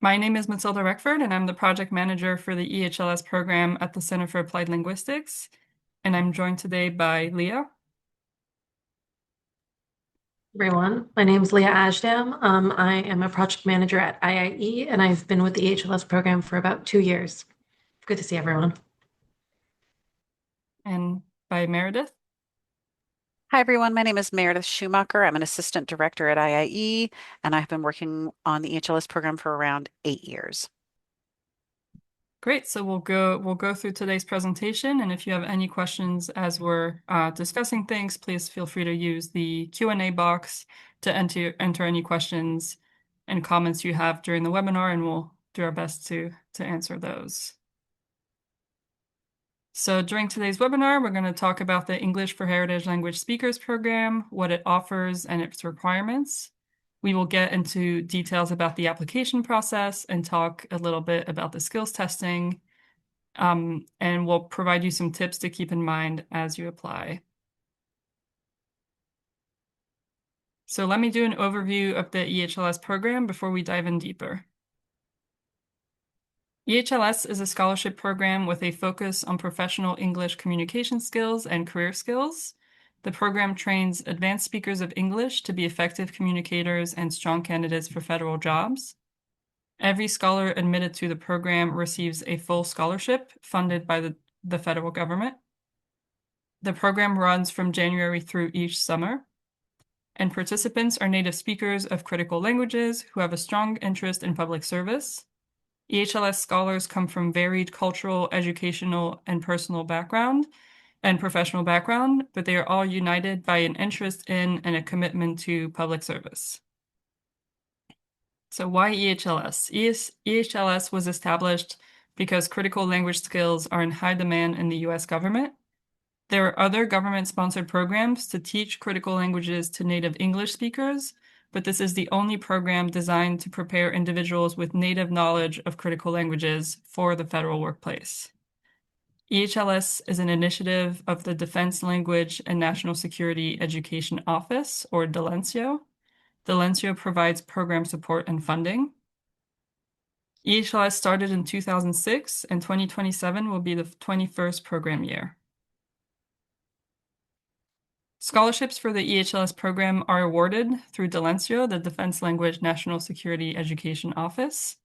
My name is Matilda Reckford, and I'm the project manager for the EHLS program at the Center for Applied Linguistics. And I'm joined today by Leah. Everyone. My name is Leah Ajdam. I am a project manager at IIE, and I've been with the EHLS program for about 2 years. Good to see everyone. And by Meredith. Hi, everyone. My name is Meredith Schumacher. I'm an assistant director at IIE, and I've been working on the EHLS program for around 8 years. Great. So we'll go through today's presentation, and if you have any questions as we're discussing things, please feel free to use the Q&A box to enter any questions and comments you have during the webinar, and we'll do our best to answer those. So during today's webinar, we're going to talk about the English for Heritage Language Speakers program, what it offers and its requirements. We will get into details about the application process and talk a little bit about the skills testing, and we'll provide you some tips to keep in mind as you apply. So let me do an overview of the EHLS program before we dive in deeper. EHLS is a scholarship program with a focus on professional English communication skills and career skills. The program trains advanced speakers of English to be effective communicators and strong candidates for federal jobs. Every scholar admitted to the program receives a full scholarship funded by the federal government. The program runs from January through each summer, and participants are native speakers of critical languages who have a strong interest in public service. EHLS scholars come from varied cultural, educational, and personal background and professional background, but they are all united by an interest in and a commitment to public service. So why EHLS? EHLS was established because critical language skills are in high demand in the US government. There are other government-sponsored programs to teach critical languages to native English speakers, but this is the only program designed to prepare individuals with native knowledge of critical languages for the federal workplace. EHLS is an initiative of the Defense Language and National Security Education Office, or DLNSEO. DLNSEO provides program support and funding. EHLS started in 2006, and 2027 will be the 21st program year. Scholarships for the EHLS program are awarded through DLNSEO, the Defense Language National Security Education Office.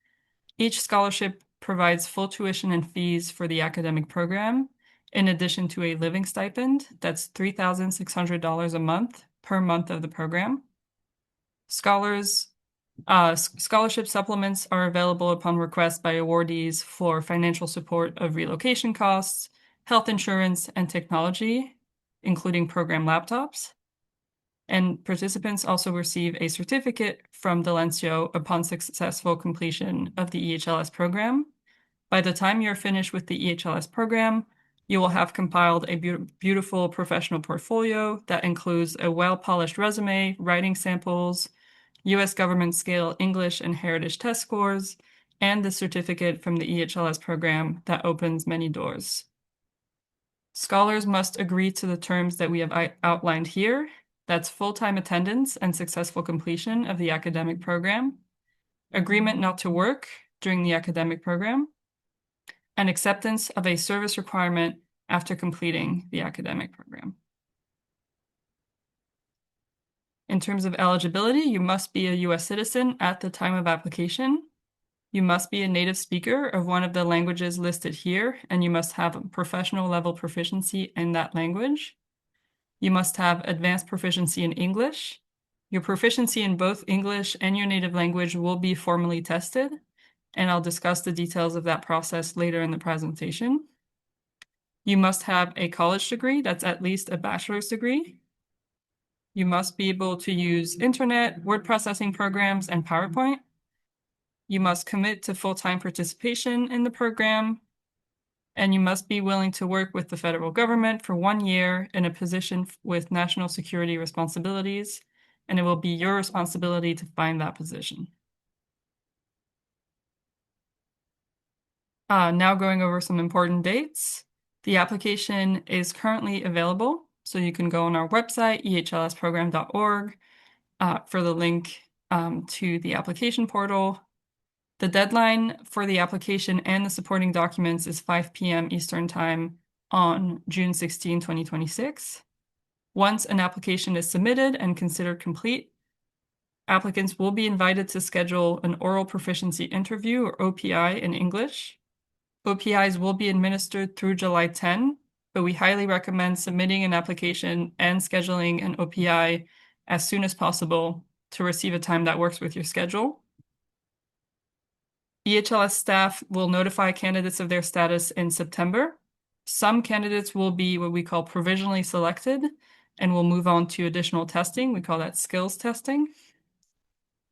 Each scholarship provides full tuition and fees for the academic program, in addition to a living stipend that's $3,600 a month per month of the program. Scholarship supplements are available upon request by awardees for financial support of relocation costs, health insurance, and technology, including program laptops. And participants also receive a certificate from DLNSEO upon successful completion of the EHLS program. By the time you're finished with the EHLS program, you will have compiled a beautiful professional portfolio that includes a well-polished resume, writing samples, US government scale English and heritage test scores, and the certificate from the EHLS program that opens many doors. Scholars must agree to the terms that we have outlined here. That's full-time attendance and successful completion of the academic program, agreement not to work during the academic program, and acceptance of a service requirement after completing the academic program. In terms of eligibility, you must be a US citizen at the time of application. You must be a native speaker of one of the languages listed here, and you must have a professional level proficiency in that language. You must have advanced proficiency in English. Your proficiency in both English and your native language will be formally tested, and I'll discuss the details of that process later in the presentation. You must have a college degree that's at least a bachelor's degree. You must be able to use internet, word processing programs, and PowerPoint. You must commit to full-time participation in the program, and you must be willing to work with the federal government for 1 year in a position with national security responsibilities, and it will be your responsibility to find that position. Now going over some important dates. The application is currently available, so you can go on our website, ehlsprogram.org, for the link to the application portal. The deadline for the application and the supporting documents is 5 p.m. Eastern Time on June 16, 2026. Once an application is submitted and considered complete, applicants will be invited to schedule an oral proficiency interview, or OPI, in English. OPIs will be administered through July 10, but we highly recommend submitting an application and scheduling an OPI as soon as possible to receive a time that works with your schedule. EHLS staff will notify candidates of their status in September. Some candidates will be what we call provisionally selected and will move on to additional testing. We call that skills testing.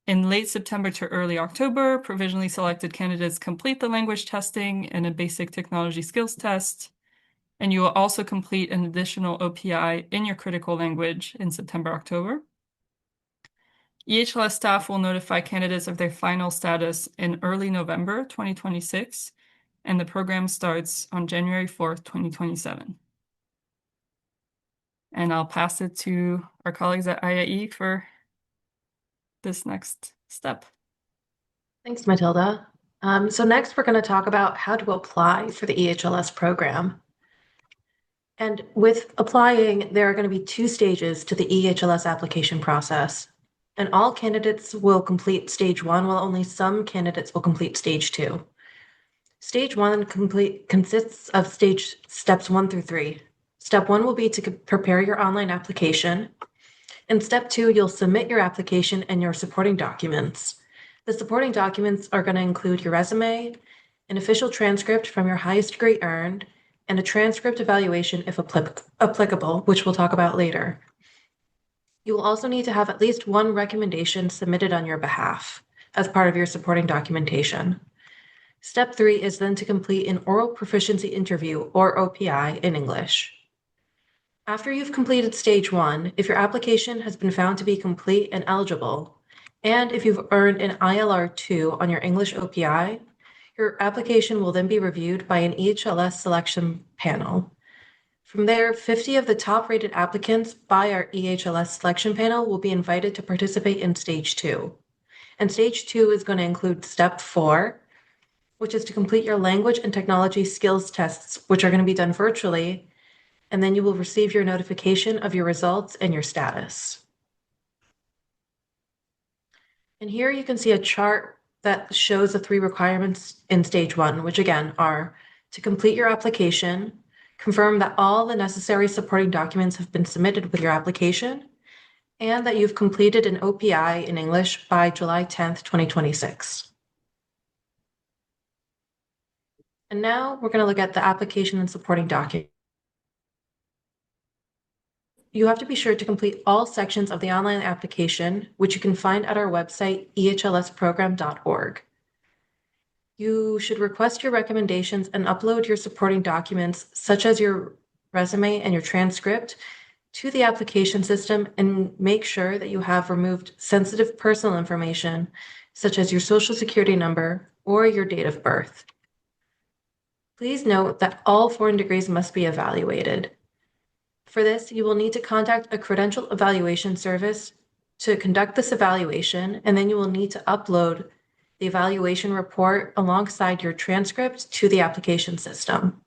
In late September to early October, provisionally selected candidates complete the language testing and a basic technology skills test, and you will also complete an additional OPI in your critical language in September, October. EHLS staff will notify candidates of their final status in early November 2026, and the program starts on January 4th, 2027. And I'll pass it to our colleagues at IIE for this next step. Thanks, Matilda. So next we're going to talk about how to apply for the EHLS program. And with applying, there are going to be 2 stages to the EHLS application process. And all candidates will complete stage 1, while only some candidates will complete stage 2. Stage 1 consists of steps 1 through 3. Step 1 will be to prepare your online application. In step 2, you'll submit your application and your supporting documents. The supporting documents are going to include your resume, an official transcript from your highest grade earned, and a transcript evaluation if applicable, which we'll talk about later. You will also need to have at least 1 recommendation submitted on your behalf as part of your supporting documentation. Step 3 is then to complete an oral proficiency interview, or OPI, in English. After you've completed stage 1, if your application has been found to be complete and eligible, and if you've earned an ILR 2 on your English OPI, your application will then be reviewed by an EHLS selection panel. From there, 50 of the top-rated applicants by our EHLS selection panel will be invited to participate in stage 2. And stage 2 is going to include step 4, which is to complete your language and technology skills tests, which are going to be done virtually, and then you will receive your notification of your results and your status. And here you can see a chart that shows the 3 requirements in stage 1, which again are to complete your application, confirm that all the necessary supporting documents have been submitted with your application, and that you've completed an OPI in English by July 10th, 2026. And now we're going to look at the application and supporting documents. You have to be sure to complete all sections of the online application, which you can find at our website, ehlsprogram.org. You should request your recommendations and upload your supporting documents, such as your resume and your transcript, to the application system, and make sure that you have removed sensitive personal information, such as your social security number or your date of birth. Please note that all foreign degrees must be evaluated. For this, you will need to contact a credential evaluation service to conduct this evaluation, and then you will need to upload the evaluation report alongside your transcript to the application system.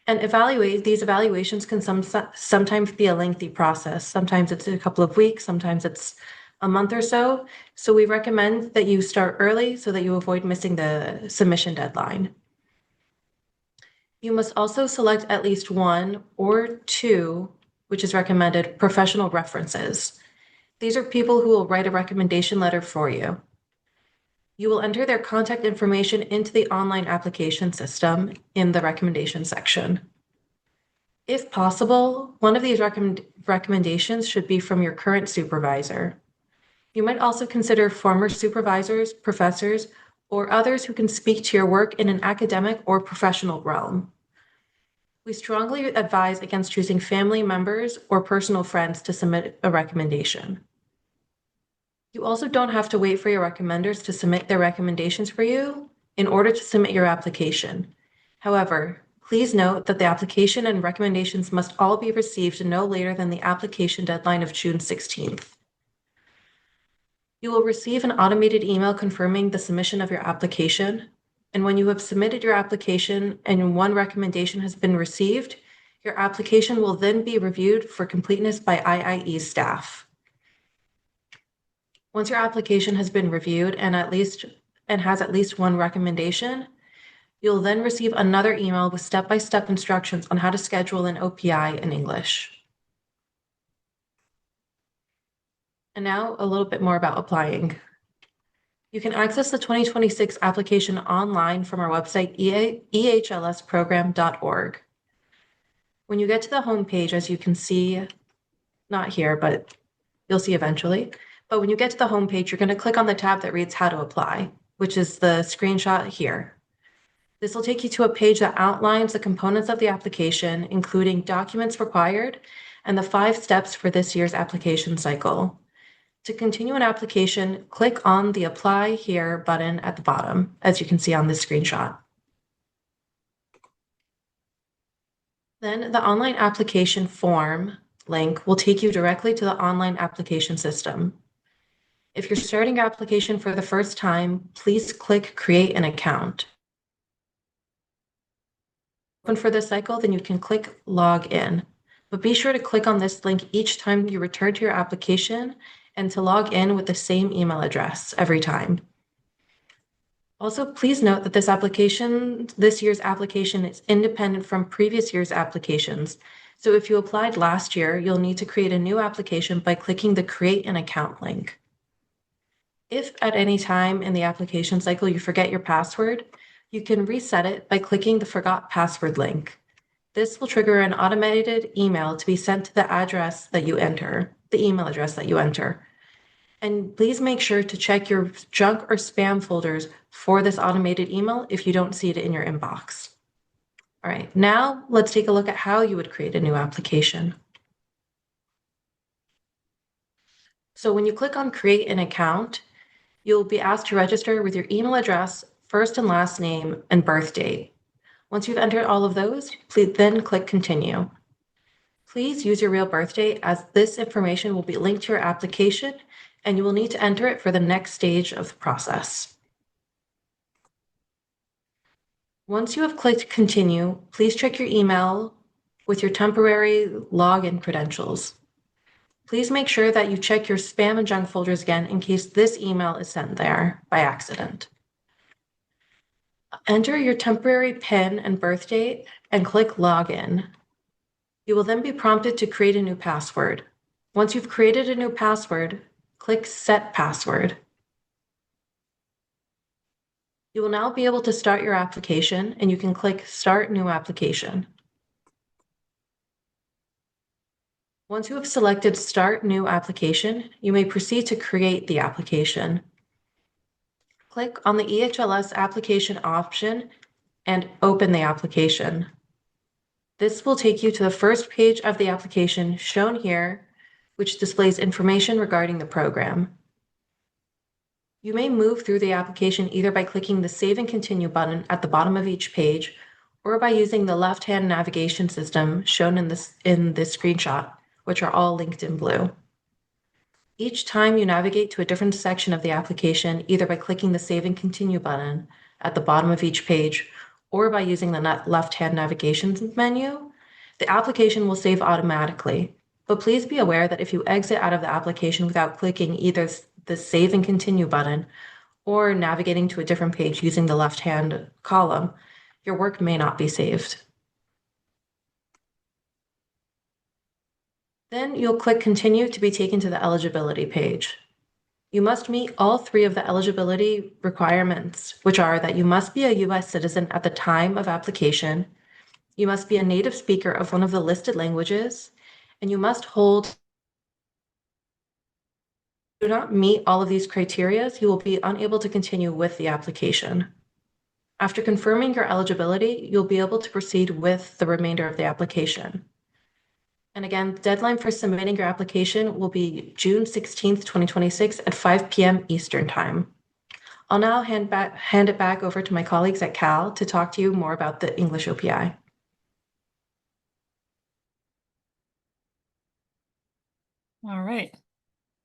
And these evaluations can sometimes be a lengthy process. Sometimes it's a couple of weeks, sometimes it's a month or so. So we recommend that you start early so that you avoid missing the submission deadline. You must also select at least 1 or 2, which is recommended, professional references. These are people who will write a recommendation letter for you. You will enter their contact information into the online application system in the recommendation section. If possible, one of these recommendations should be from your current supervisor. You might also consider former supervisors, professors, or others who can speak to your work in an academic or professional realm. We strongly advise against choosing family members or personal friends to submit a recommendation. You also don't have to wait for your recommenders to submit their recommendations for you in order to submit your application. However, please note that the application and recommendations must all be received no later than the application deadline of June 16th. You will receive an automated email confirming the submission of your application. And when you have submitted your application and one recommendation has been received, your application will then be reviewed for completeness by IIE staff. Once your application has been reviewed and has at least one recommendation, you'll then receive another email with step-by-step instructions on how to schedule an OPI in English. And now a little bit more about applying. You can access the 2026 application online from our website, EHLSprogram.org. When you get to the homepage, as you can see, not here, but you'll see eventually. But when you get to the homepage, you're going to click on the tab that reads How to Apply, which is the screenshot here. This will take you to a page that outlines the components of the application, including documents required and the 5 steps for this year's application cycle. To continue an application, click on the Apply Here button at the bottom, as you can see on this screenshot. Then the online application form link will take you directly to the online application system. If you're starting your application for the first time, please click Create an Account. Open for this cycle, then you can click Log In. But be sure to click on this link each time you return to your application and to log in with the same email address every time. Also, please note that this year's application is independent from previous year's applications. So if you applied last year, you'll need to create a new application by clicking the Create an Account link. If at any time in the application cycle you forget your password, you can reset it by clicking the Forgot Password link. This will trigger an automated email to be sent to the address that you enter, the email address that you enter. And please make sure to check your junk or spam folders for this automated email if you don't see it in your inbox. All right, now let's take a look at how you would create a new application. So when you click on Create an Account, you'll be asked to register with your email address, first and last name, and birth date. Once you've entered all of those, please then click Continue. Please use your real birth date, as this information will be linked to your application and you will need to enter it for the next stage of the process. Once you have clicked Continue, please check your email with your temporary login credentials. Please make sure that you check your spam and junk folders again in case this email is sent there by accident. Enter your temporary PIN and birth date and click Login. You will then be prompted to create a new password. Once you've created a new password, click Set Password. You will now be able to start your application, and you can click Start New Application. Once you have selected Start New Application, you may proceed to create the application. Click on the EHLS application option and open the application. This will take you to the first page of the application shown here, which displays information regarding the program. You may move through the application either by clicking the Save and Continue button at the bottom of each page, or by using the left-hand navigation system shown in this screenshot, which are all linked in blue. Each time you navigate to a different section of the application, either by clicking the Save and Continue button at the bottom of each page, or by using the left-hand navigation menu, the application will save automatically. But please be aware that if you exit out of the application without clicking either the Save and Continue button or navigating to a different page using the left-hand column, your work may not be saved. Then you'll click Continue to be taken to the eligibility page. You must meet all 3 of the eligibility requirements, which are that you must be a U.S. citizen at the time of application, you must be a native speaker of one of the listed languages, and you must hold. If you do not meet all of these criteria, you will be unable to continue with the application. After confirming your eligibility, you'll be able to proceed with the remainder of the application. And again, the deadline for submitting your application will be June 16th, 2026 at 5 p.m. Eastern Time. I'll now hand it back over to my colleagues at Cal to talk to you more about the English OPI. All right.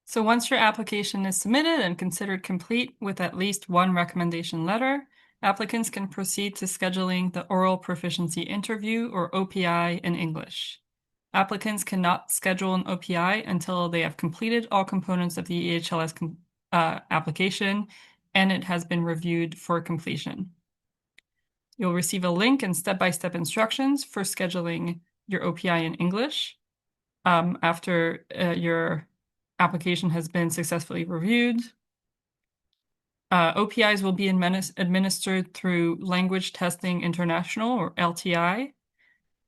So once your application is submitted and considered complete with at least one recommendation letter, applicants can proceed to scheduling the Oral Proficiency Interview, or OPI, in English. Applicants cannot schedule an OPI until they have completed all components of the EHLS application and it has been reviewed for completion. You'll receive a link and step-by-step instructions for scheduling your OPI in English after your application has been successfully reviewed. OPIs will be administered through Language Testing International, or LTI.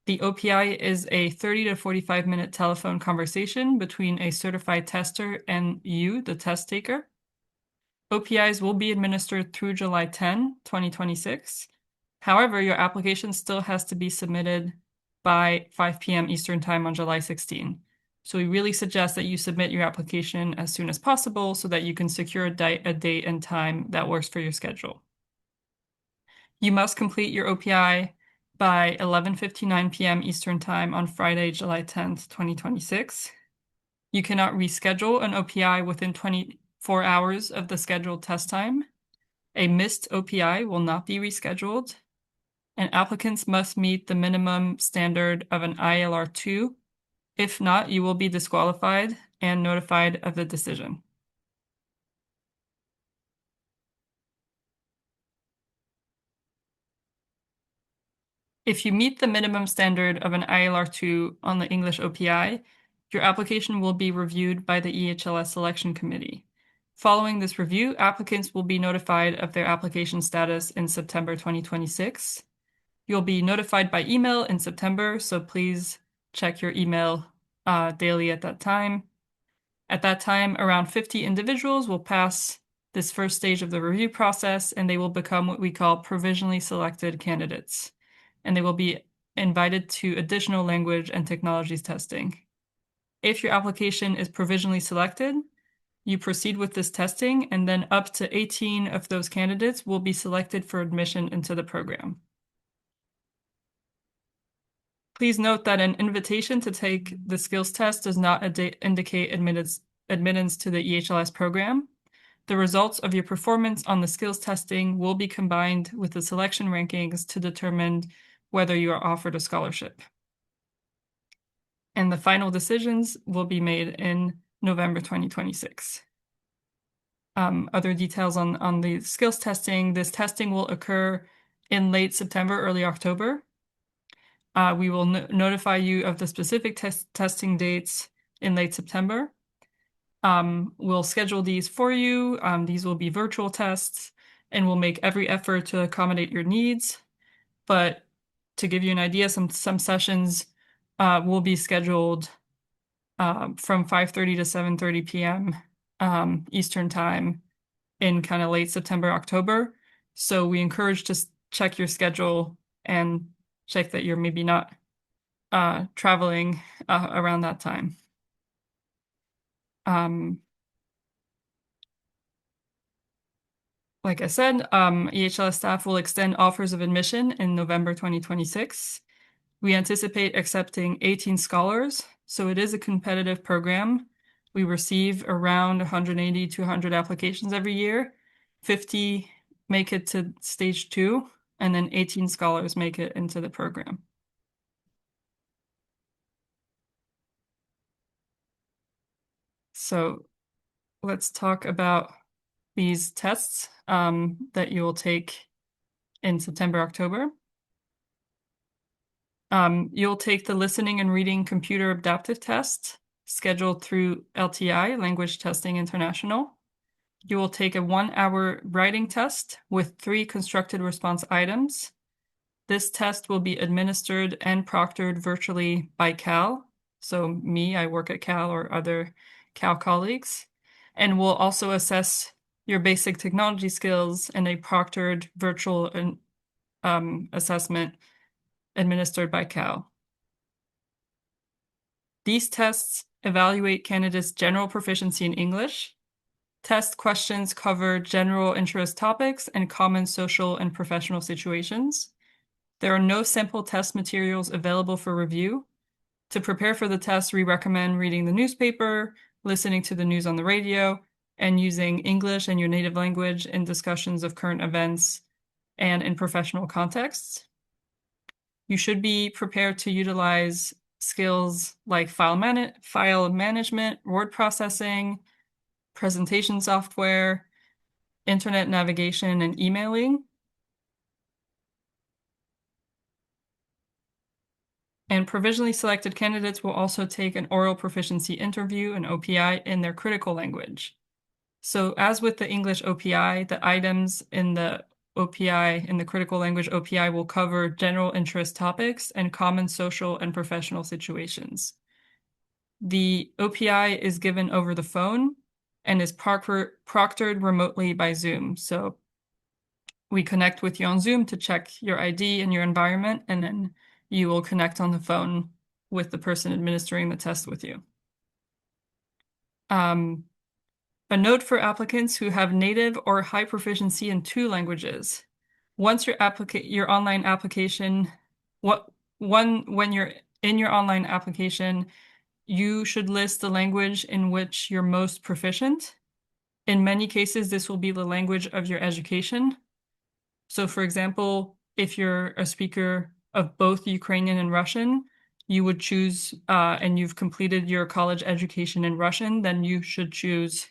The OPI is a 30 to 45-minute telephone conversation between a certified tester and you, the test taker. OPIs will be administered through July 10, 2026. However, your application still has to be submitted by 5 p.m. Eastern Time on July 16. So we really suggest that you submit your application as soon as possible so that you can secure a date and time that works for your schedule. You must complete your OPI by 11:59 p.m. Eastern Time on Friday, July 10th, 2026. You cannot reschedule an OPI within 24 hours of the scheduled test time. A missed OPI will not be rescheduled, and applicants must meet the minimum standard of an ILR2. If not, you will be disqualified and notified of the decision. If you meet the minimum standard of an ILR2 on the English OPI, your application will be reviewed by the EHLS Selection Committee. Following this review, applicants will be notified of their application status in September 2026. You'll be notified by email in September, so please check your email daily at that time. At that time, around 50 individuals will pass this first stage of the review process, and they will become what we call provisionally selected candidates, and they will be invited to additional language and technologies testing. If your application is provisionally selected, you proceed with this testing, and then up to 18 of those candidates will be selected for admission into the program. Please note that an invitation to take the skills test does not indicate admittance to the EHLS program. The results of your performance on the skills testing will be combined with the selection rankings to determine whether you are offered a scholarship. And the final decisions will be made in November 2026. Other details on the skills testing: this testing will occur in late September, early October. We will notify you of the specific testing dates in late September. We'll schedule these for you. These will be virtual tests, and we'll make every effort to accommodate your needs. But to give you an idea, some sessions will be scheduled from 5:30 to 7:30 p.m. Eastern Time in kind of late September, October. So we encourage to check your schedule and check that you're maybe not traveling around that time. Like I said, EHLS staff will extend offers of admission in November 2026. We anticipate accepting 18 scholars, so it is a competitive program. We receive around 180 to 100 applications every year. 50 make it to stage 2, and then 18 scholars make it into the program. So let's talk about these tests that you will take in September, October. You'll take the listening and reading computer adaptive test scheduled through LTI, Language Testing International. You will take a 1-hour writing test with 3 constructed response items. This test will be administered and proctored virtually by Cal. So me, I work at Cal, or other Cal colleagues. And we'll also assess your basic technology skills in a proctored virtual assessment administered by Cal. These tests evaluate candidates' general proficiency in English. Test questions cover general interest topics and common social and professional situations. There are no sample test materials available for review. To prepare for the test, we recommend reading the newspaper, listening to the news on the radio, and using English and your native language in discussions of current events and in professional contexts. You should be prepared to utilize skills like file management, word processing, presentation software, internet navigation, and emailing. And provisionally selected candidates will also take an oral proficiency interview, an OPI, in their critical language. So as with the English OPI, the items in the OPI, in the critical language OPI, will cover general interest topics and common social and professional situations. The OPI is given over the phone and is proctored remotely by Zoom. So we connect with you on Zoom to check your ID and your environment, and then you will connect on the phone with the person administering the test with you. A note for applicants who have native or high proficiency in 2 languages. Once your online application, when you're in your online application, you should list the language in which you're most proficient. In many cases, this will be the language of your education. So for example, if you're a speaker of both Ukrainian and Russian, you would choose, and you've completed your college education in Russian, then you should choose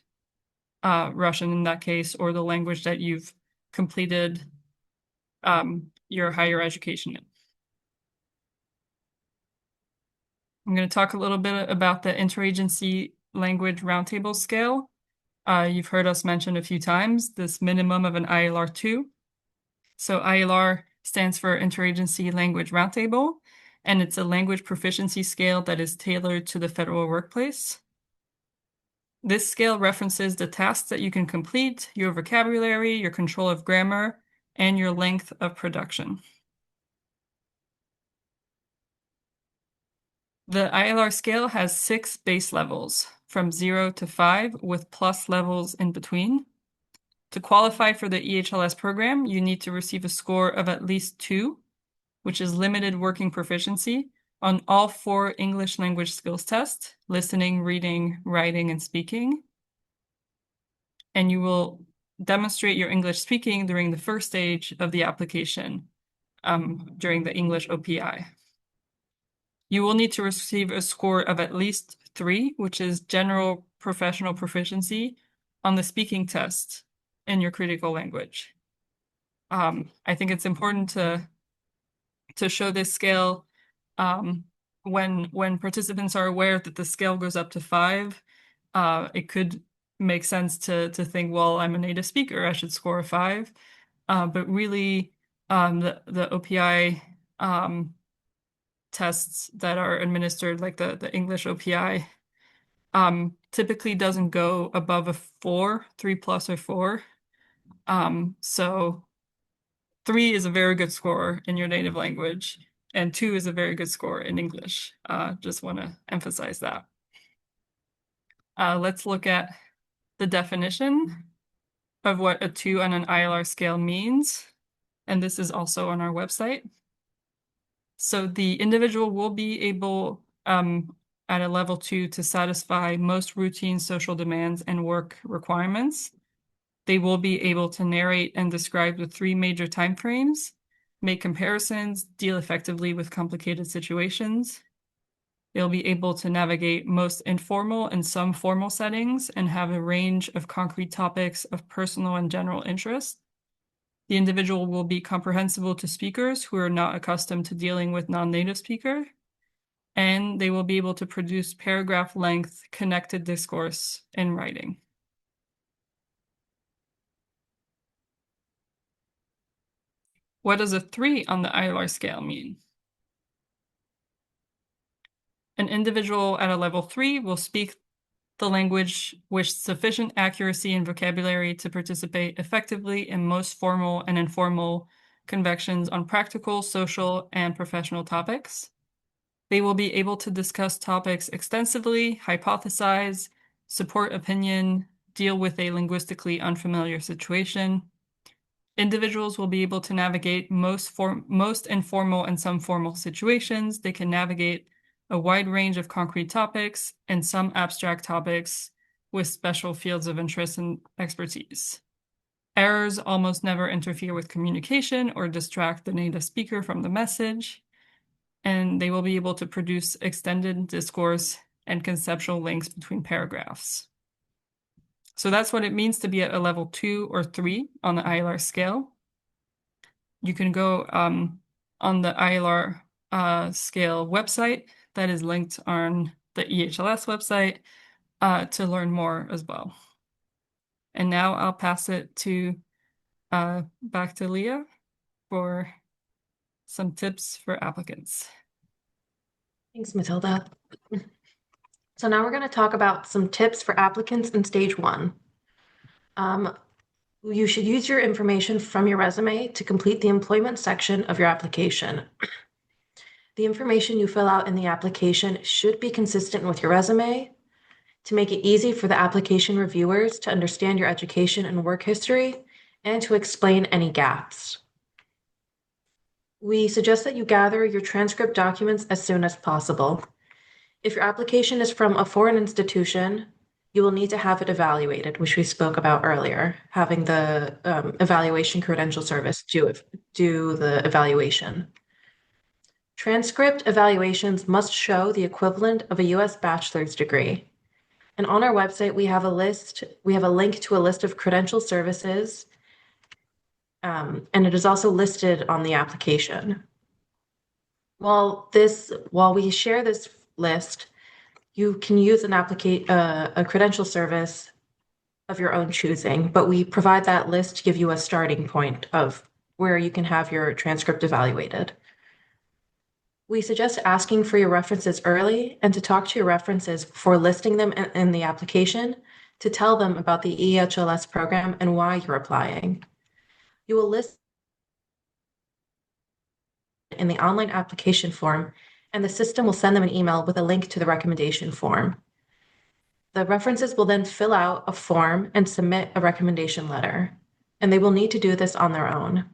Russian in that case, or the language that you've completed your higher education in. I'm going to talk a little bit about the Interagency Language Roundtable Scale. You've heard us mention a few times this minimum of an ILR 2. So ILR stands for Interagency Language Roundtable, and it's a language proficiency scale that is tailored to the federal workplace. This scale references the tasks that you can complete, your vocabulary, your control of grammar, and your length of production. The ILR scale has 6 base levels, from 0 to 5, with plus levels in between. To qualify for the EHLS program, you need to receive a score of at least 2, which is limited working proficiency, on all 4 English language skills tests: listening, reading, writing, and speaking. And you will demonstrate your English speaking during the first stage of the application, during the English OPI. You will need to receive a score of at least 3, which is general professional proficiency, on the speaking test in your critical language. I think it's important to show this scale when participants are aware that the scale goes up to 5. It could make sense to think, well, I'm a native speaker, I should score a 5. But really, the OPI tests that are administered, like the English OPI, typically doesn't go above a 4, 3+ or 4. So 3 is a very good score in your native language, and 2 is a very good score in English. Just want to emphasize that. Let's look at the definition of what a 2 on an ILR scale means, and this is also on our website. So the individual will be able, at a level 2, to satisfy most routine social demands and work requirements. They will be able to narrate and describe the 3 major timeframes, make comparisons, deal effectively with complicated situations. They'll be able to navigate most informal and some formal settings and have a range of concrete topics of personal and general interest. The individual will be comprehensible to speakers who are not accustomed to dealing with non-native speakers, and they will be able to produce paragraph-length connected discourse in writing. What does a 3 on the ILR scale mean? An individual at a level 3 will speak the language with sufficient accuracy and vocabulary to participate effectively in most formal and informal conventions on practical, social, and professional topics. They will be able to discuss topics extensively, hypothesize, support opinion, deal with a linguistically unfamiliar situation. Individuals will be able to navigate most informal and some formal situations. They can navigate a wide range of concrete topics and some abstract topics with special fields of interest and expertise. Errors almost never interfere with communication or distract the native speaker from the message, and they will be able to produce extended discourse and conceptual links between paragraphs. So that's what it means to be at a level 2 or 3 on the ILR scale. You can go on the ILR scale website that is linked on the EHLS website to learn more as well. And now I'll pass it to back to Leah for some tips for applicants. Thanks, Matilda. So now we're going to talk about some tips for applicants in stage 1. You should use your information from your resume to complete the employment section of your application. The information you fill out in the application should be consistent with your resume to make it easy for the application reviewers to understand your education and work history and to explain any gaps. We suggest that you gather your transcript documents as soon as possible. If your application is from a foreign institution, you will need to have it evaluated, which we spoke about earlier, having the evaluation credential service do the evaluation. Transcript evaluations must show the equivalent of a U.S. bachelor's degree. And on our website, we have a link to a list of credential services, and it is also listed on the application. While we share this list, you can use a credential service of your own choosing, but we provide that list to give you a starting point of where you can have your transcript evaluated. We suggest asking for your references early and to talk to your references before listing them in the application to tell them about the EHLS program and why you're applying. You will list in the online application form, and the system will send them an email with a link to the recommendation form. The references will then fill out a form and submit a recommendation letter, and they will need to do this on their own.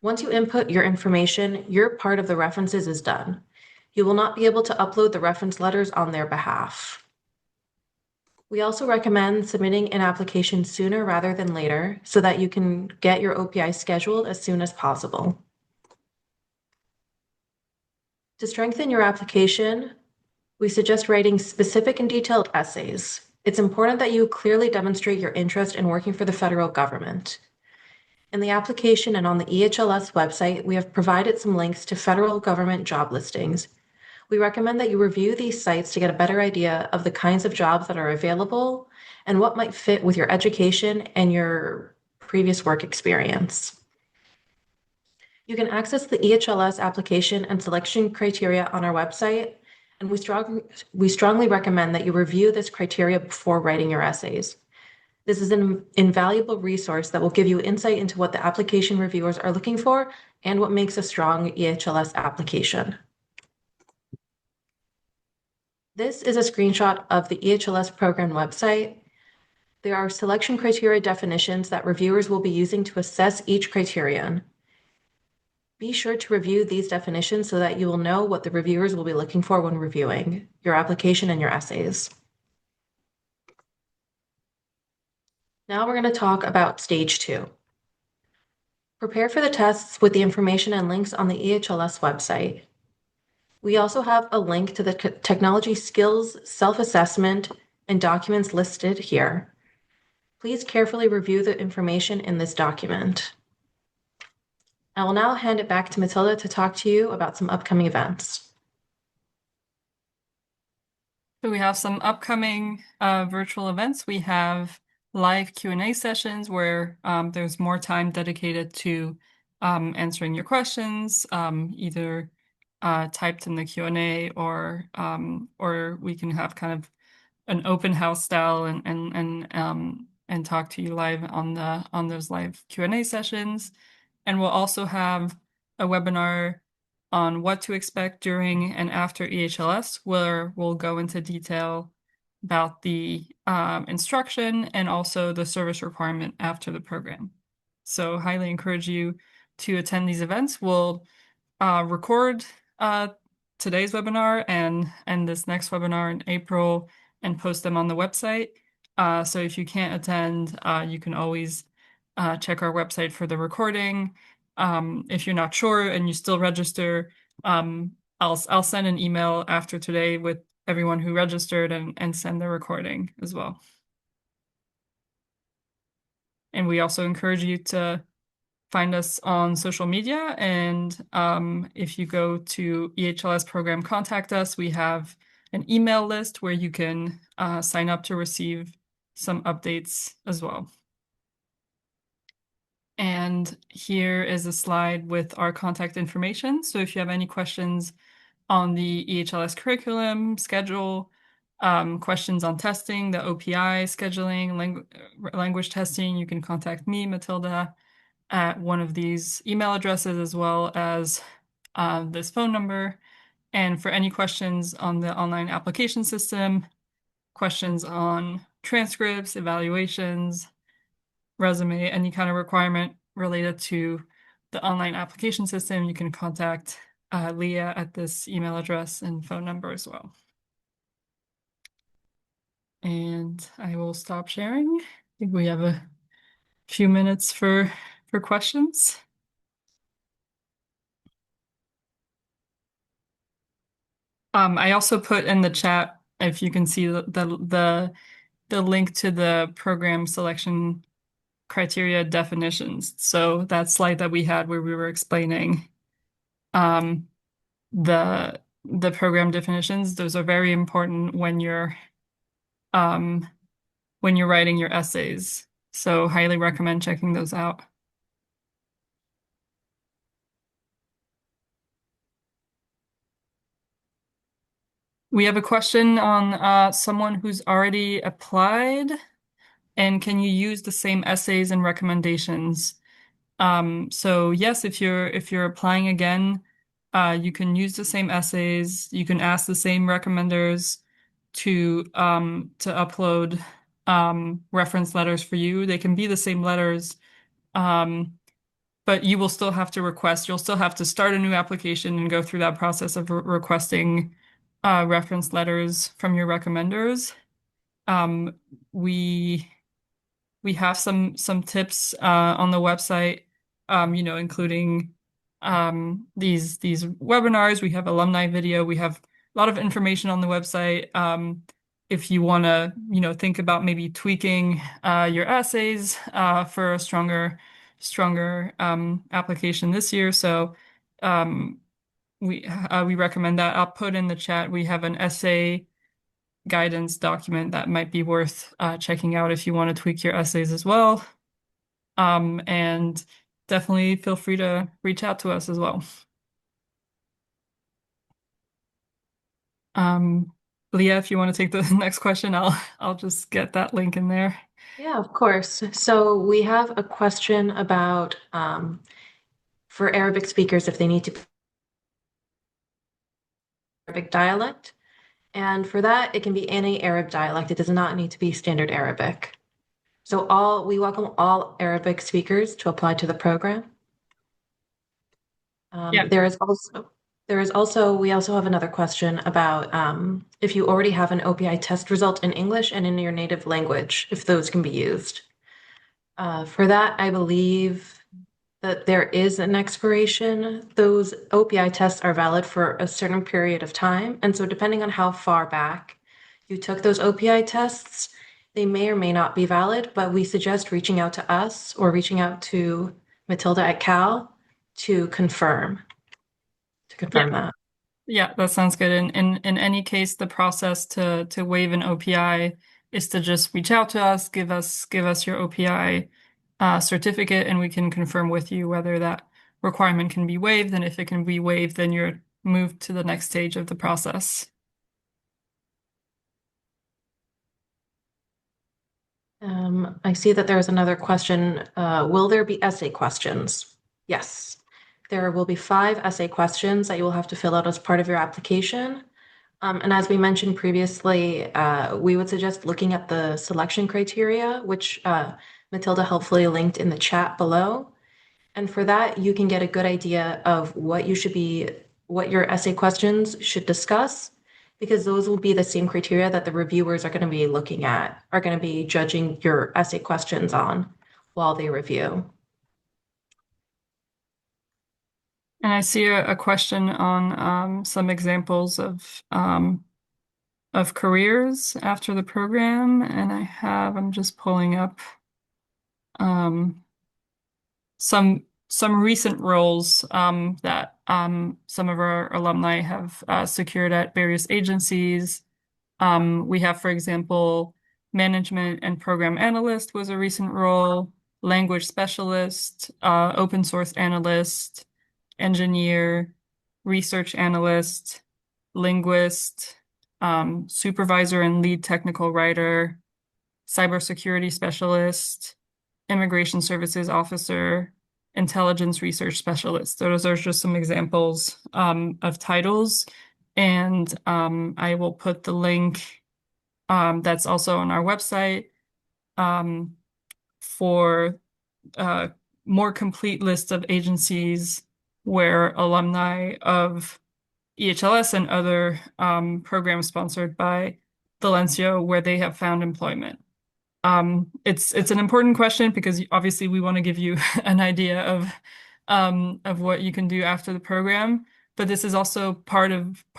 Once you input your information, your part of the references is done. You will not be able to upload the reference letters on their behalf. We also recommend submitting an application sooner rather than later so that you can get your OPI scheduled as soon as possible. To strengthen your application, we suggest writing specific and detailed essays. It's important that you clearly demonstrate your interest in working for the federal government. In the application and on the EHLS website, we have provided some links to federal government job listings. We recommend that you review these sites to get a better idea of the kinds of jobs that are available and what might fit with your education and your previous work experience. You can access the EHLS application and selection criteria on our website, and we strongly recommend that you review this criteria before writing your essays. This is an invaluable resource that will give you insight into what the application reviewers are looking for and what makes a strong EHLS application. This is a screenshot of the EHLS program website. There are selection criteria definitions that reviewers will be using to assess each criterion. Be sure to review these definitions so that you will know what the reviewers will be looking for when reviewing your application and your essays. Now we're going to talk about stage 2. Prepare for the tests with the information and links on the EHLS website. We also have a link to the technology skills self-assessment and documents listed here. Please carefully review the information in this document. I will now hand it back to Matilda to talk to you about some upcoming events. So we have some upcoming virtual events. We have live Q&A sessions where there's more time dedicated to answering your questions, either typed in the Q&A or we can have kind of an open house style and talk to you live on those live Q&A sessions. And we'll also have a webinar on what to expect during and after EHLS, where we'll go into detail about the instruction and also the service requirement after the program. So highly encourage you to attend these events. We'll record today's webinar and this next webinar in April and post them on the website. So if you can't attend, you can always check our website for the recording. If you're not sure and you still register, I'll send an email after today with everyone who registered and send the recording as well. And we also encourage you to find us on social media. And if you go to EHLS Program Contact Us, we have an email list where you can sign up to receive some updates as well. And here is a slide with our contact information. So if you have any questions on the EHLS curriculum, schedule, questions on testing, the OPI scheduling, language testing, you can contact me, Matilda, at one of these email addresses as well as this phone number. And for any questions on the online application system, questions on transcripts, evaluations, resume, any kind of requirement related to the online application system, you can contact Leah at this email address and phone number as well. And I will stop sharing. I think we have a few minutes for questions. I also put in the chat, if you can see the link to the program selection criteria definitions. So that slide that we had where we were explaining the program definitions, those are very important when you're writing your essays. So highly recommend checking those out. We have a question on someone who's already applied, and can you use the same essays and recommendations? So yes, if you're applying again, you can use the same essays. You can ask the same recommenders to upload reference letters for you. They can be the same letters, but you will still have to request. You'll still have to start a new application and go through that process of requesting reference letters from your recommenders. We have some tips on the website, including these webinars. We have alumni video. We have a lot of information on the website. If you want to, think about maybe tweaking your essays for a stronger application this year. So we recommend that. I'll put in the chat. We have an essay guidance document that might be worth checking out if you want to tweak your essays as well. And definitely feel free to reach out to us as well. Leah, if you want to take the next question, I'll just get that link in there. Yeah, of course. So we have a question about for Arabic speakers if they need to Arabic dialect. And for that, it can be any Arab dialect. It does not need to be standard Arabic. So we welcome all Arabic speakers to apply to the program. Yeah. We also have another question about if you already have an OPI test result in English and in your native language, if those can be used. For that, I believe that there is an expiration. Those OPI tests are valid for a certain period of time. And so depending on how far back you took those OPI tests, they may or may not be valid, but we suggest reaching out to us or reaching out to Matilda at Cal to confirm that. Yeah, that sounds good. In any case, the process to waive an OPI is to just reach out to us, give us your OPI certificate, and we can confirm with you whether that requirement can be waived. And if it can be waived, then you're moved to the next stage of the process. I see that there is another question. Will there be essay questions? Yes. There will be 5 essay questions that you will have to fill out as part of your application. And as we mentioned previously, we would suggest looking at the selection criteria, which Matilda helpfully linked in the chat below. And for that, you can get a good idea of what you should be what your essay questions should discuss, because those will be the same criteria that the reviewers are going to be looking at, are going to be judging your essay questions on while they review. And I see a question on some examples of careers after the program, and I'm just pulling up um, some recent roles that some of our alumni have secured at various agencies. We have, for example, management and program analyst was a recent role, language specialist, open source analyst, engineer, research analyst, linguist, supervisor and lead technical writer, cybersecurity specialist, immigration services officer, intelligence research specialist. So those are just some examples of titles. And I will put the link that's also on our website um, for a more complete list of agencies where alumni of EHLS and other programs sponsored by DLNSEO where they have found employment. It's an important question because obviously we want to give you an idea of what you can do after the program. But this is also part of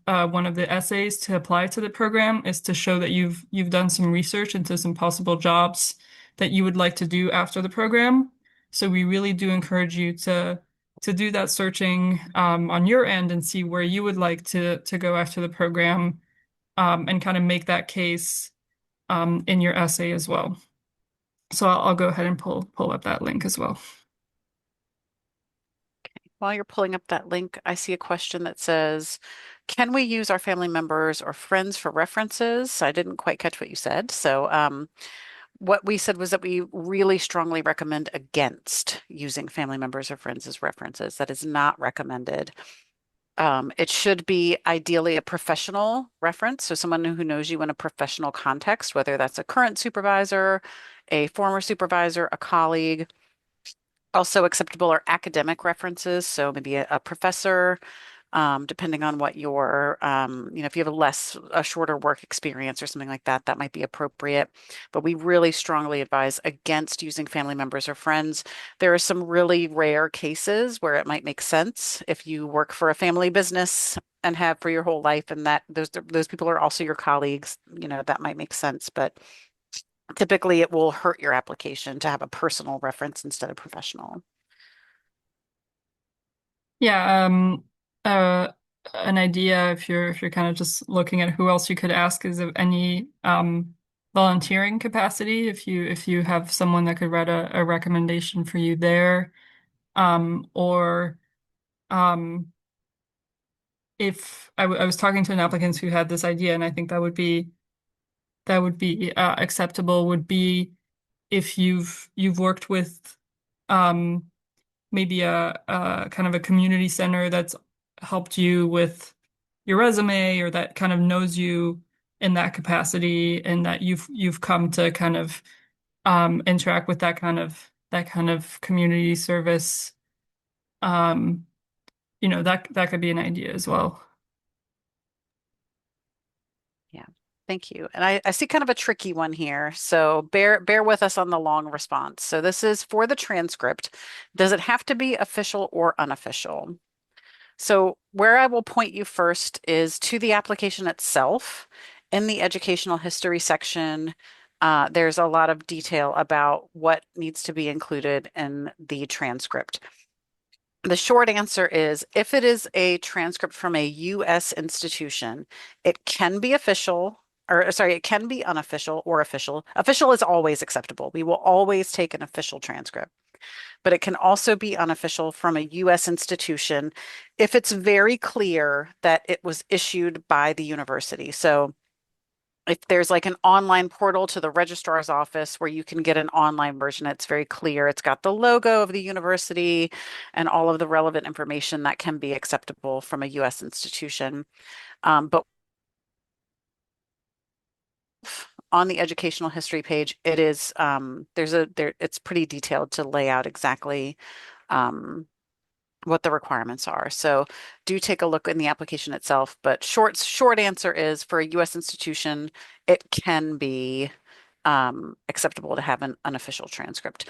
one of the essays to apply to the program is to show that you've done some research into some possible jobs that you would like to do after the program. So we really do encourage you to do that searching on your end and see where you would like to go after the program and kind of make that case in your essay as well. So I'll go ahead and pull up that link as well. While you're pulling up that link, I see a question that says, can we use our family members or friends for references? I didn't quite catch what you said. So what we said was that we really strongly recommend against using family members or friends as references. That is not recommended. It should be ideally a professional reference, so someone who knows you in a professional context, whether that's a current supervisor, a former supervisor, a colleague. Also acceptable are academic references, so maybe a professor, depending on what your, if you have a shorter work experience or something like that, that might be appropriate. But we really strongly advise against using family members or friends. There are some really rare cases where it might make sense if you work for a family business and have for your whole life, and that those people are also your colleagues, that might make sense. But typically it will hurt your application to have a personal reference instead of professional. Yeah, an idea if you're kind of just looking at who else you could ask is of any volunteering capacity. If you have someone that could write a recommendation for you there, or if I was talking to an applicant who had this idea, and I think that would be acceptable. Would be if you've worked with maybe a kind of a community center that's helped you with your resume or that kind of knows you in that capacity and that you've come to kind of interact with that kind of community service. Um, that could be an idea as well. Yeah, thank you. And I see kind of a tricky one here. So bear with us on the long response. So this is for the transcript. Does it have to be official or unofficial? So where I will point you first is to the application itself. In the educational history section, there's a lot of detail about what needs to be included in the transcript. The short answer is if it is a transcript from a U.S. institution, it can be official, or sorry, it can be unofficial or official. Official is always acceptable. We will always take an official transcript, but it can also be unofficial from a U.S. institution if it's very clear that it was issued by the university. So if there's like an online portal to the registrar's office where you can get an online version, it's very clear. It's got the logo of the university and all of the relevant information that can be acceptable from a U.S. institution. But on the educational history page, it is it's pretty detailed to lay out exactly what the requirements are. So do take a look in the application itself. But short answer is, for a U.S. institution, it can be acceptable to have an unofficial transcript.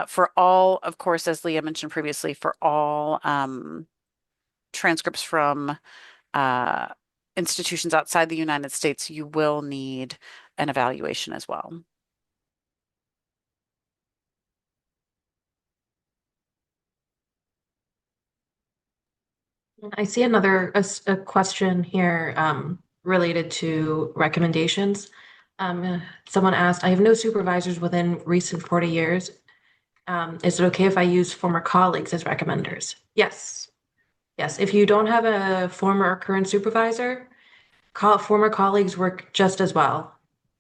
For all, of course, as Leah mentioned previously, for all transcripts from institutions outside the United States, you will need an evaluation as well. I see a question here related to recommendations. Someone asked, I have no supervisors within recent 40 years. Is it okay if I use former colleagues as recommenders? Yes. Yes. If you don't have a former or current supervisor, former colleagues work just as well,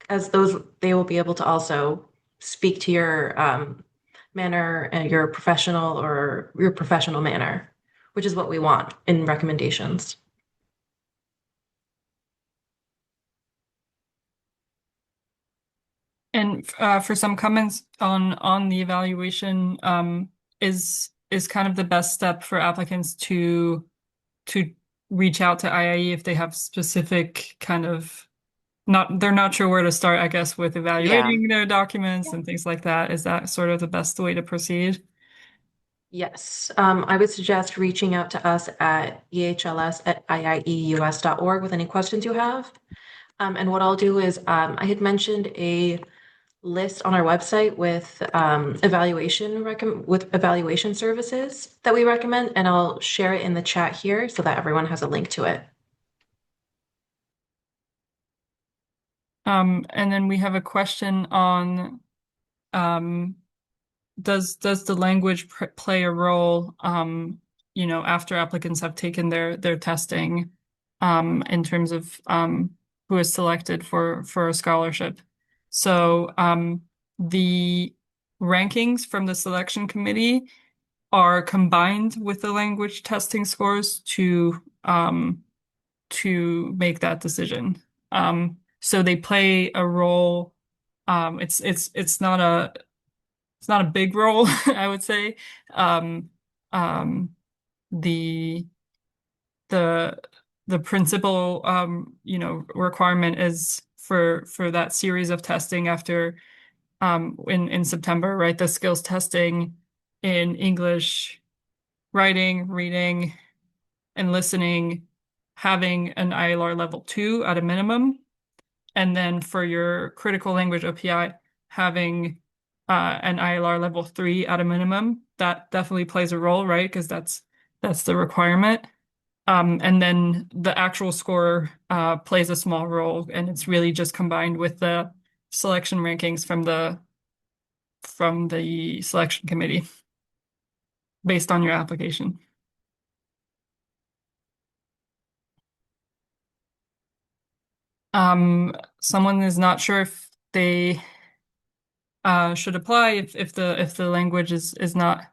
as those they will be able to also speak to your manner and your professional manner, which is what we want in recommendations. And for some comments on the evaluation, is kind of the best step for applicants to reach out to IIE if they have specific kind of they're not sure where to start, I guess, with Yeah. evaluating their documents and things like that. Is that sort of the best way to proceed? Yes, I would suggest reaching out to us at ehls@iieus.org with any questions you have. And what I'll do is, I had mentioned a list on our website with evaluation services that we recommend, and I'll share it in the chat here so that everyone has a link to it. And then we have a question on does the language play a role, after applicants have taken their testing, in terms of who is selected for a scholarship? So the rankings from the selection committee are combined with the language testing scores to make that decision. So they play a role. It's not a big role, I would say. Um, um, the the the principal requirement is for that series of testing after in September, right? The skills testing in English, writing, reading, and listening, having an ILR level 2 at a minimum. And then for your critical language OPI, having an ILR level 3 at a minimum. That definitely plays a role, right? Because that's the requirement. And then the actual score plays a small role, and it's really just combined with the selection rankings from the selection committee based on your application. Someone is not sure if they should apply if the language is not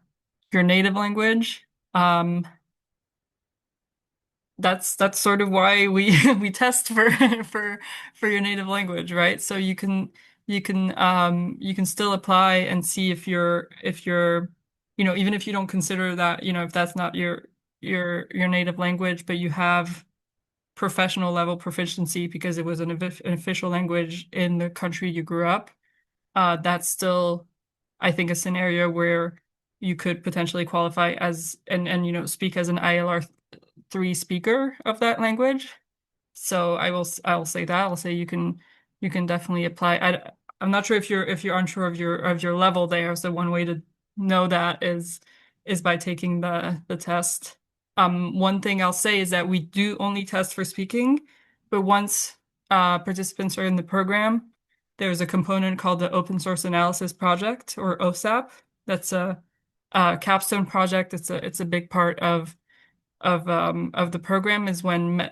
your native language. That's sort of why we we test for your native language, right? So you can still apply and see if you're even if you don't consider that, if that's not your native language, but you have professional level proficiency because it was an official language in the country you grew up. That's still, I think, a scenario where you could potentially qualify as and speak as an ILR 3 speaker of that language. So I will say that. I'll say you can definitely apply. I'm not sure if you're unsure of your level there. So one way to know that is by taking the test. One thing I'll say is that we do only test for speaking, but once participants are in the program, there's a component called the Open Source Analysis Project, or OSAP. That's a capstone project. It's a big part of the program, is when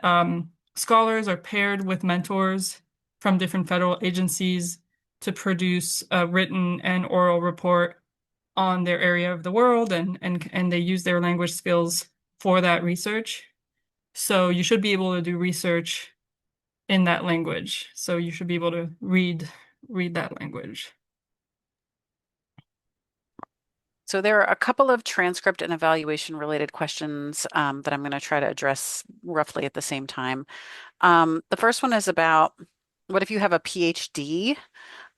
scholars are paired with mentors from different federal agencies to produce a written and oral report on their area of the world, and they use their language skills for that research. So you should be able to do research in that language. So you should be able to read that language. So there are a couple of transcript and evaluation related questions that I'm going to try to address roughly at the same time. The first one is about what if you have a PhD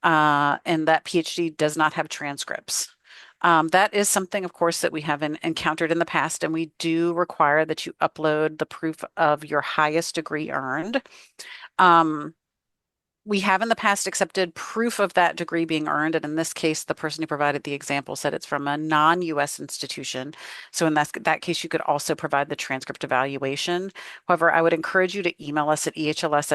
and that PhD does not have transcripts? That is something, of course, that we have encountered in the past, and we do require that you upload the proof of your highest degree earned. We have in the past accepted proof of that degree being earned, and in this case, the person who provided the example said it's from a non-US institution. So in that case, you could also provide the transcript evaluation. However, I would encourage you to email us at ehls@iieus.org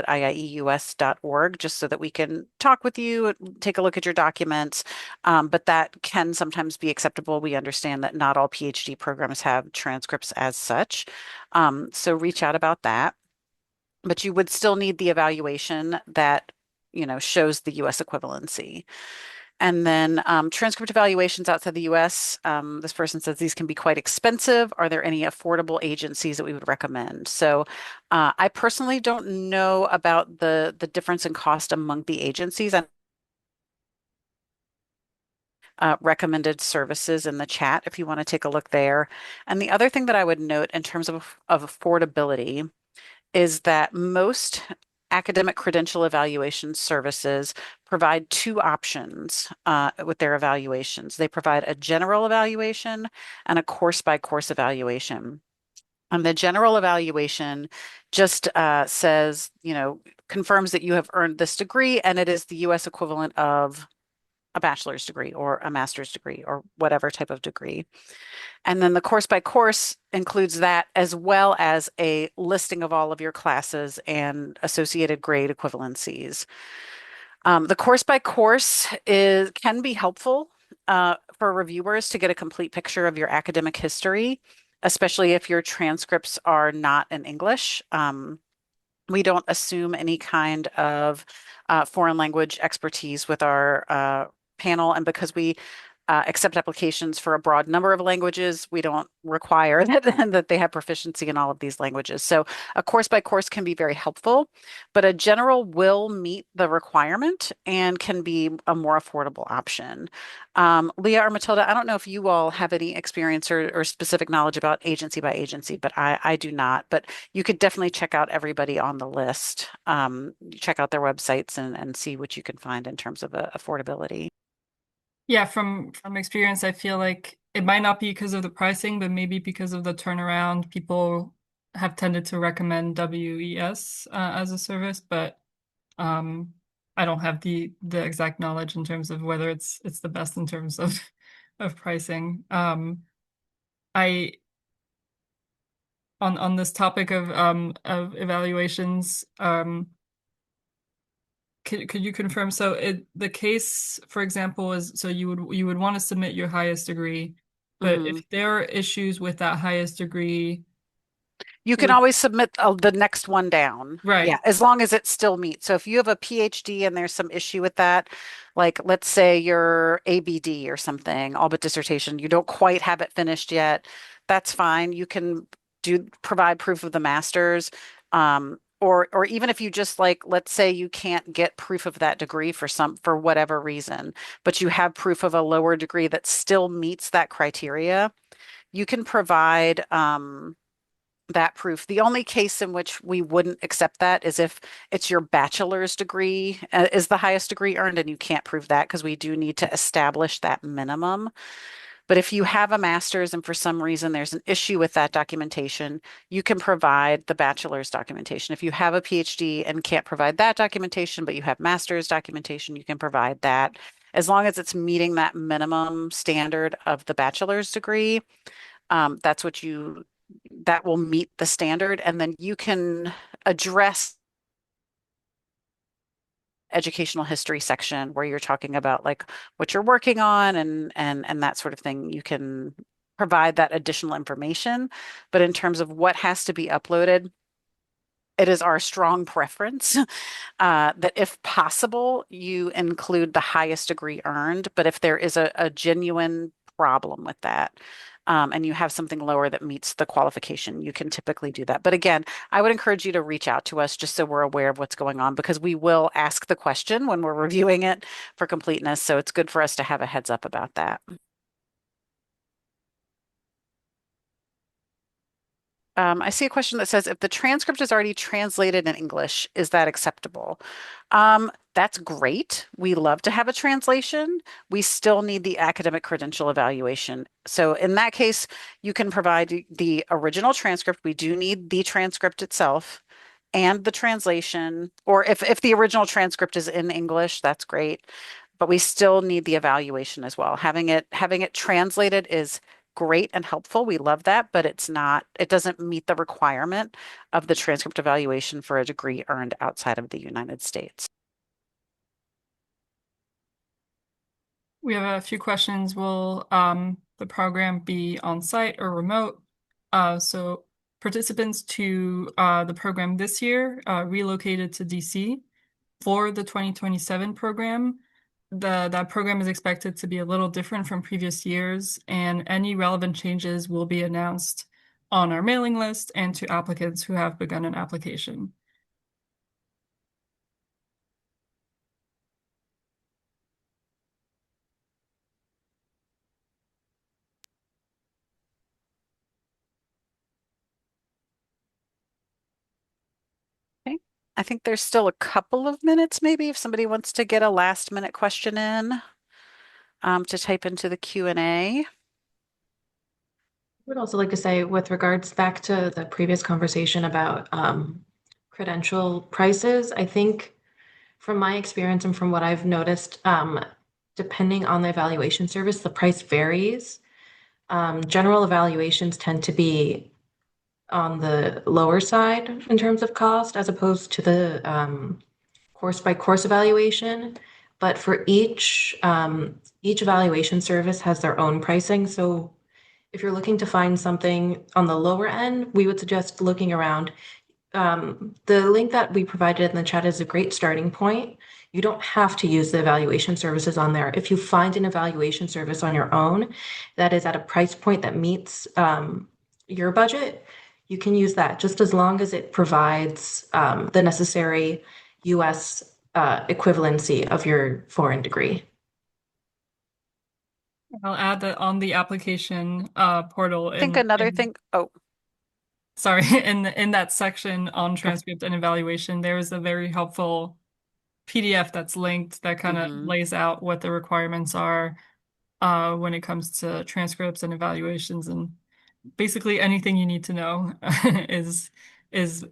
just so that we can talk with you, take a look at your documents. But that can sometimes be acceptable. We understand that not all PhD programs have transcripts as such. So reach out about that. But you would still need the evaluation that shows the US equivalency. And then transcript evaluations outside the US, this person says these can be quite expensive. Are there any affordable agencies that we would recommend? So I personally don't know about the difference in cost among the agencies. Recommended services in the chat if you want to take a look there. And the other thing that I would note in terms of affordability is that most academic credential evaluation services provide two options with their evaluations. They provide a general evaluation and a course-by-course evaluation. And the general evaluation just says, confirms that you have earned this degree and it is the US equivalent of a bachelor's degree or a master's degree or whatever type of degree. And then the course by course includes that as well as a listing of all of your classes and associated grade equivalencies. The course by course can be helpful for reviewers to get a complete picture of your academic history, especially if your transcripts are not in English. We don't assume any kind of foreign language expertise with our panel, and because we accept applications for a broad number of languages, we don't require that they have proficiency in all of these languages. So a course by course can be very helpful, but a general will meet the requirement and can be a more affordable option. Leah or Matilda, I don't know if you all have any experience or specific knowledge about agency by agency, but I do not. But you could definitely check out everybody on the list. Check out their websites and see what you can find in terms of affordability. Yeah, from experience, I feel like it might not be because of the pricing, but maybe because of the turnaround. People have tended to recommend WES as a service, but I don't have the exact knowledge in terms of whether it's the best in terms of of pricing. I on this topic of evaluations, could you confirm? So the case, for example, is so you would want to submit your highest degree, but Mhm. if there are issues with that highest degree, You can would always submit the next one down. Yeah, right, as long as it still meets. So if you have a PhD and there's some issue with that, like let's say your ABD or something, all but dissertation, you don't quite have it finished yet, that's fine. You can provide proof of the master's. Or even if you just like, let's say you can't get proof of that degree for whatever reason, but you have proof of a lower degree that still meets that criteria, you can provide that proof. The only case in which we wouldn't accept that is if it's your bachelor's degree is the highest degree earned, and you can't prove that because we do need to establish that minimum. But if you have a master's and for some reason there's an issue with that documentation, you can provide the bachelor's documentation. If you have a PhD and can't provide that documentation, but you have master's documentation, you can provide that. As long as it's meeting that minimum standard of the bachelor's degree, that's that will meet the standard, and then you can address educational history section where you're talking about like what you're working on and that sort of thing. You can provide that additional information, but in terms of what has to be uploaded, it is our strong preference that if possible, you include the highest degree earned. But if there is a genuine problem with that, and you have something lower that meets the qualification, you can typically do that. But again, I would encourage you to reach out to us just so we're aware of what's going on, because we will ask the question when we're reviewing it for completeness. So it's good for us to have a heads up about that. I see a question that says, if the transcript is already translated in English, is that acceptable? That's great. We love to have a translation. We still need the academic credential evaluation. So in that case, you can provide the original transcript. We do need the transcript itself and the translation, or if the original transcript is in English, that's great. But we still need the evaluation as well. Having it translated is great and helpful. We love that, but it doesn't meet the requirement of the transcript evaluation for a degree earned outside of the United States. We have a few questions. Will the program be on site or remote? So participants to the program this year relocated to DC for the 2027 program. That program is expected to be a little different from previous years, and any relevant changes will be announced on our mailing list and to applicants who have begun an application. Okay. I think there's still a couple of minutes, maybe, if somebody wants to get a last minute question in to type into the Q&A. I would also like to say, with regards back to the previous conversation about credential prices, I think from my experience and from what I've noticed, depending on the evaluation service, the price varies. General evaluations tend to be on the lower side in terms of cost as opposed to the course by course evaluation. But for each evaluation service has their own pricing. So if you're looking to find something on the lower end, we would suggest looking around. The link that we provided in the chat is a great starting point. You don't have to use the evaluation services on there. If you find an evaluation service on your own that is at a price point that meets your budget, you can use that just as long as it provides the necessary US equivalency of your foreign degree. I'll add that on the application portal I think another thing, oh, sorry, in that section on transcript and evaluation, there is a very helpful PDF that's linked that kind of lays out what the requirements are when it comes to transcripts and evaluations, and basically anything you need to know is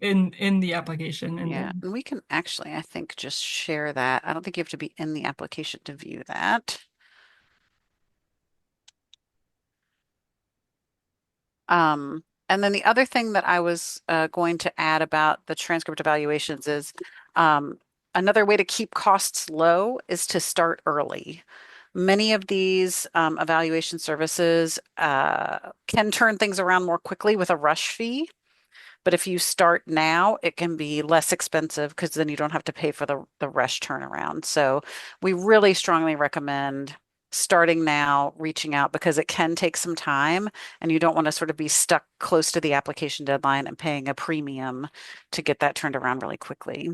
in the application. yeah, and we can actually, I think, just share that. I don't think you have to be in the application to view that. And then the other thing that I was going to add about the transcript evaluations is another way to keep costs low is to start early. Many of these evaluation services can turn things around more quickly with a rush fee. But if you start now, it can be less expensive because then you don't have to pay for the rush turnaround. So we really strongly recommend starting now, reaching out because it can take some time and you don't want to sort of be stuck close to the application deadline and paying a premium to get that turned around really quickly.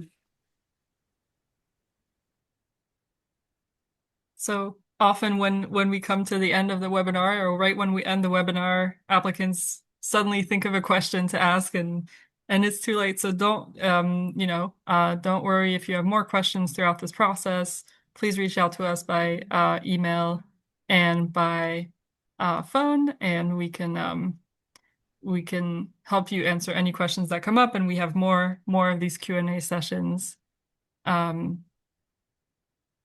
So often when we come to the end of the webinar or right when we end the webinar, applicants suddenly think of a question to ask and it's too late. So don't worry if you have more questions throughout this process. Please reach out to us by email and by phone, and we can help you answer any questions that come up. And we have more of these Q&A sessions coming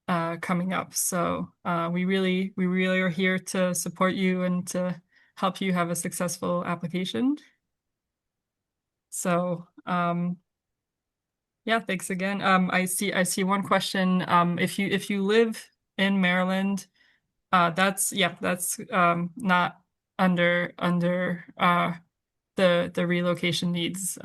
up. So we really are here to support you and to help you have a successful application. So yeah, thanks again. I see one question. If you live in Maryland, that's not under the relocation needs.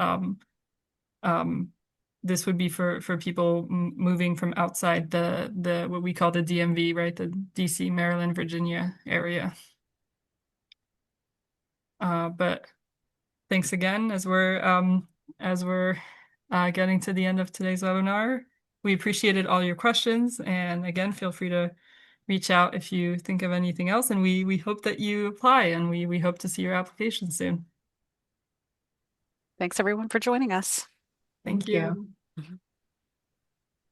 This would be for people moving from outside the what we call the DMV, right? The DC, Maryland, Virginia area. But thanks again as we're getting to the end of today's webinar. We appreciated all your questions, and again, feel free to reach out if you think of anything else. And we hope that you apply, and we hope to see your application soon. Thanks everyone for joining us. Thank Thank you. you.